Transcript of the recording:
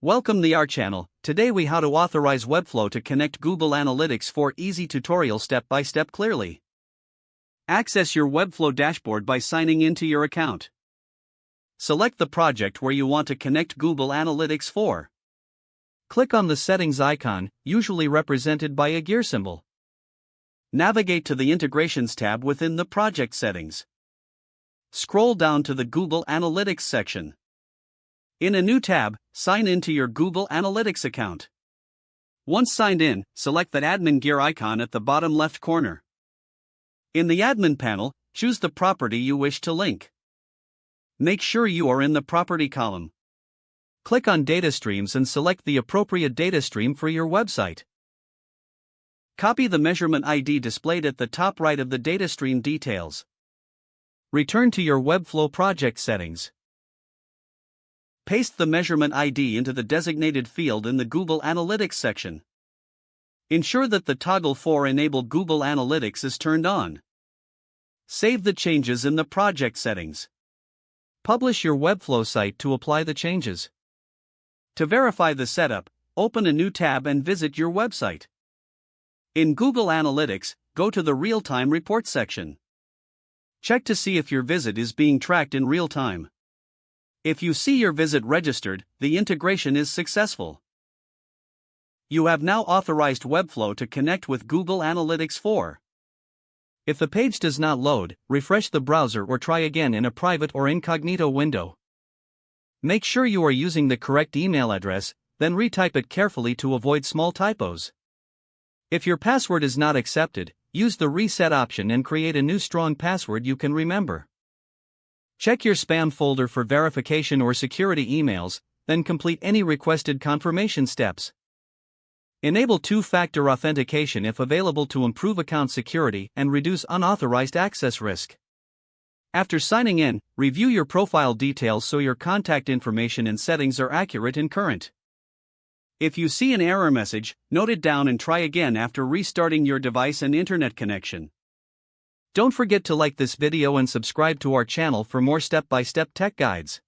Welcome to our channel. Today we how to authorize Webflow to connect Google Analytics 4 easy tutorial step by step clearly. Access your Webflow dashboard by signing into your account. Select the project where you want to connect Google Analytics 4. Click on the settings icon, usually represented by a gear symbol. Navigate to the Integrations tab within the project settings. Scroll down to the Google Analytics section. In a new tab, sign into your Google Analytics account. Once signed in, select the admin gear icon at the bottom left corner. In the admin panel, choose the property you wish to link. Make sure you are in the property column. Click on Data Streams and select the appropriate data stream for your website. Copy the measurement ID displayed at the top right of the data stream details. Return to your Webflow project settings. Paste the measurement ID into the designated field in the Google Analytics section. Ensure that the toggle for Enable Google Analytics is turned on. Save the changes in the project settings. Publish your Webflow site to apply the changes. To verify the setup, open a new tab and visit your website. In Google Analytics, go to the Real-Time Report section. Check to see if your visit is being tracked in real time. If you see your visit registered, the integration is successful. You have now authorized Webflow to connect with Google Analytics 4. If the page does not load, refresh the browser or try again in a private or incognito window. Make sure you are using the correct email address, then retype it carefully to avoid small typos. If your password is not accepted, use the reset option and create a new strong password you can remember. Check your spam folder for verification or security emails, then complete any requested confirmation steps. Enable two-factor authentication if available to improve account security and reduce unauthorized access risk. After signing in, review your profile details so your contact information and settings are accurate and current. If you see an error message, note it down and try again after restarting your device and internet connection. Don't forget to like this video and subscribe to our channel for more step-by-step tech guides.